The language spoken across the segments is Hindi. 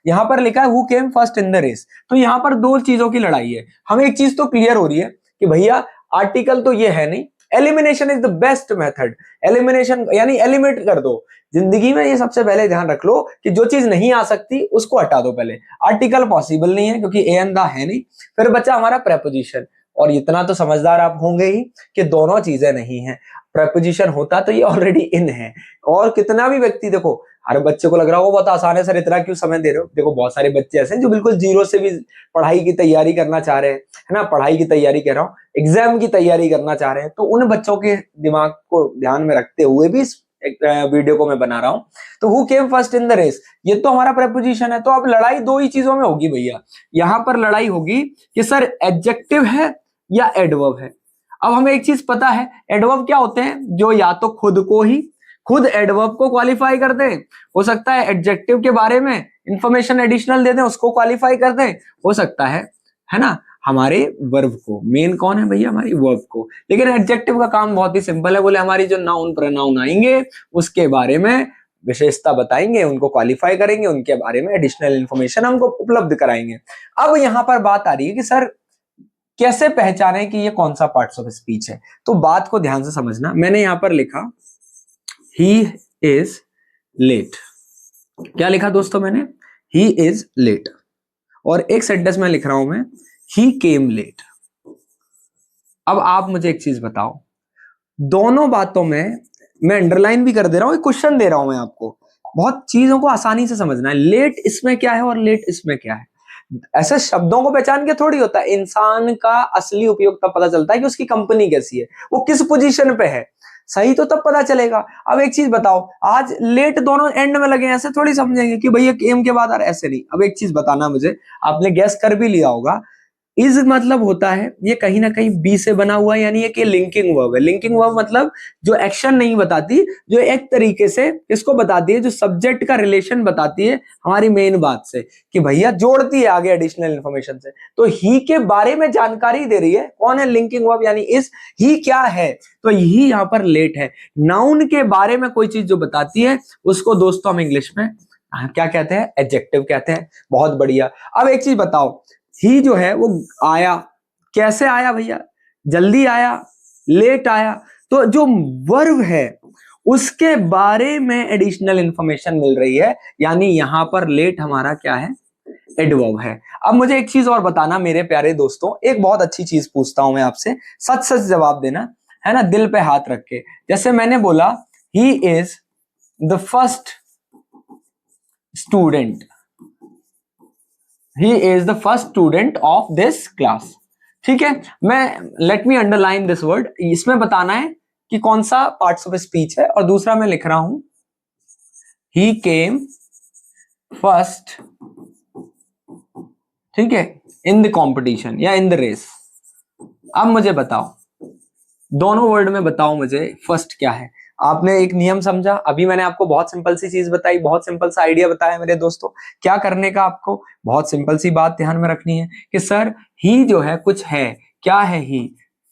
यहाँ पर लिखा है who came first in the race. तो यहाँ पर दो चीजों की लड़ाई है। हमें एक चीज तो क्लियर हो रही है कि भैया आर्टिकल तो ये है नहीं, elimination is the best method. Elimination यानी एलिमिनेट कर दो। जिंदगी में ये सबसे पहले ध्यान रख लो कि जो चीज नहीं आ सकती उसको हटा दो पहले। आर्टिकल पॉसिबल नहीं है क्योंकि ए एंड द है नहीं। फिर बचा हमारा प्रेपोजिशन, और इतना तो समझदार आप होंगे ही कि दोनों चीजें नहीं है। प्रेपोजिशन होता तो ये ऑलरेडी इन है। और कितना भी व्यक्ति देखो, हर बच्चे को लग रहा हो बहुत आसान है सर, इतना क्यों समय दे रहे हो। देखो बहुत सारे बच्चे ऐसे हैं जो बिल्कुल जीरो से भी पढ़ाई की तैयारी करना चाह रहे हैं, है ना। पढ़ाई की तैयारी कह रहा हूँ, एग्जाम की तैयारी करना चाह रहे हैं। तो उन बच्चों के दिमाग को ध्यान में रखते हुए भी इस वीडियो को मैं बना रहा हूं। तो who came first in the race, ये तो हमारा प्रेपोजिशन है। तो अब लड़ाई दो ही चीजों में होगी भैया। यहां पर लड़ाई होगी कि सर एडजेक्टिव है या एडवर्ब है। अब हमें एक चीज पता है, एडवर्ब क्या होते हैं, जो या तो खुद एडवर्ब को क्वालिफाई कर दें, हो सकता है एडजेक्टिव के बारे में इंफॉर्मेशन एडिशनल दे दें, उसको क्वालिफाई कर दें, हो सकता है ना, हमारे वर्ब को। मेन कौन है भैया, हमारी वर्ब को। लेकिन एडजेक्टिव का काम बहुत ही सिंपल है, बोले हमारी जो नाउन प्रोनाउन आएंगे उसके बारे में विशेषता बताएंगे, उनको क्वालिफाई करेंगे, उनके बारे में एडिशनल इंफॉर्मेशन हमको उपलब्ध कराएंगे। अब यहां पर बात आ रही है कि सर कैसे पहचाने कि ये कौन सा पार्ट्स ऑफ स्पीच है। तो बात को ध्यान से समझना। मैंने यहां पर लिखा ही इज लेट। क्या लिखा दोस्तों मैंने, ही इज लेट। और एक सेंटेंस में लिख रहा हूं मैं, ही केम लेट। अब आप मुझे एक चीज बताओ, दोनों बातों में मैं अंडरलाइन भी कर दे रहा हूं, एक क्वेश्चन दे रहा हूं मैं आपको, बहुत चीजों को आसानी से समझना है। लेट इसमें क्या है और लेट इसमें क्या है। ऐसे शब्दों को पहचान के थोड़ी होता है। इंसान का असली उपयोग तब पता चलता है कि उसकी कंपनी कैसी है, वो किस पोजीशन पे है। सही तो तब पता चलेगा। अब एक चीज बताओ, आज लेट दोनों एंड में लगे, ऐसे थोड़ी समझेंगे कि भैया केम के बाद आ रहा है, ऐसे नहीं। अब एक चीज बताना मुझे, आपने गैस कर भी लिया होगा, इज मतलब होता है ये कहीं ना कहीं बी से बना हुआ है, यानी ये कि लिंकिंग वर्ब है। लिंकिंग वर्ब मतलब जो एक्शन नहीं बताती, जो एक तरीके से इसको बताती है, जो सब्जेक्ट का रिलेशन बताती है हमारी मेन बात से, कि भैया जोड़ती है आगे एडिशनल इंफॉर्मेशन से। तो ही के बारे में जानकारी दे रही है, कौन है, लिंकिंग वर्ब यानी इज। ही क्या है, तो ही यहां पर लेट है। नाउन के बारे में कोई चीज जो बताती है उसको दोस्तों हम इंग्लिश में क्या कहते हैं, एडजेक्टिव कहते हैं। बहुत बढ़िया। अब एक चीज बताओ, ही जो है वो आया, कैसे आया भैया, जल्दी आया, लेट आया। तो जो वर्ब है उसके बारे में एडिशनल इंफॉर्मेशन मिल रही है, यानी यहां पर लेट हमारा क्या है, एडवर्ब है। अब मुझे एक चीज और बताना मेरे प्यारे दोस्तों, एक बहुत अच्छी चीज पूछता हूं मैं आपसे, सच सच जवाब देना, है ना, दिल पे हाथ रख के। जैसे मैंने बोला he is the first student, he is the first student of this class। ठीक है, मैं let me underline this word, इसमें बताना है कि कौन सा पार्ट्स ऑफ स्पीच है। और दूसरा मैं लिख रहा हूं he came first, ठीक है, इन द कॉम्पिटिशन या इन द रेस। अब मुझे बताओ, दोनों वर्ड में बताओ मुझे फर्स्ट क्या है। आपने एक नियम समझा, अभी मैंने आपको बहुत सिंपल सी चीज बताई, बहुत सिंपल सा आइडिया बताया मेरे दोस्तों। क्या करने का आपको, बहुत सिंपल सी बात ध्यान में रखनी है कि सर ही जो है कुछ है, क्या है ही,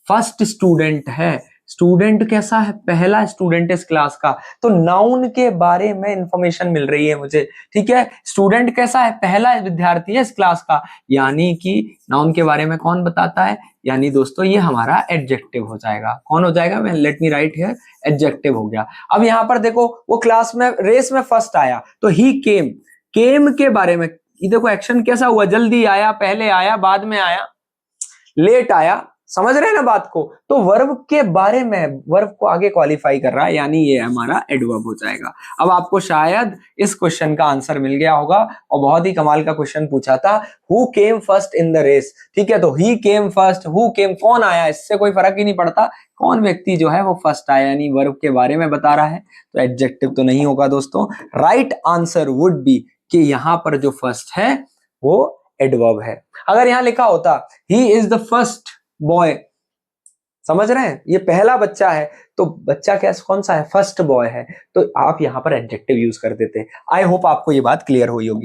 फर्स्ट स्टूडेंट है। स्टूडेंट कैसा है, पहला स्टूडेंट इस क्लास का। तो नाउन के बारे में इंफॉर्मेशन मिल रही है मुझे, ठीक है। स्टूडेंट कैसा है, पहला विद्यार्थी है इस क्लास का, यानी कि नाउन के बारे में कौन बताता है, यानी दोस्तों ये हमारा एडजेक्टिव हो जाएगा। कौन हो जाएगा, मैं let me right here, adjective हो गया। अब यहां पर देखो, वो क्लास में रेस में फर्स्ट आया, तो ही केम, केम के बारे में, ये देखो एक्शन कैसा हुआ, जल्दी आया, पहले आया, बाद में आया, लेट आया। समझ रहे हैं ना बात को। तो वर्ब के बारे में, वर्ब को आगे क्वालिफाई कर रहा है, यानी ये हमारा एडवर्ब हो जाएगा। अब आपको शायद इस क्वेश्चन का आंसर मिल गया होगा, और बहुत ही कमाल का क्वेश्चन पूछा था, who came first in the race. ठीक है, तो ही केम फर्स्ट, हु केम कौन आया, इससे कोई फर्क ही नहीं पड़ता, कौन व्यक्ति जो है वो फर्स्ट आया, यानी वर्ब के बारे में बता रहा है। तो एडजेक्टिव तो नहीं होगा दोस्तों। राइट आंसर वुड बी कि यहां पर जो फर्स्ट है वो एडवर्ब है। अगर यहां लिखा होता he is the first boy, समझ रहे हैं, ये पहला बच्चा है, तो बच्चा कैसा, कौन सा है, फर्स्ट बॉय है, तो आप यहां पर एडजेक्टिव यूज कर देते। आई होप आपको ये बात क्लियर हुई होगी।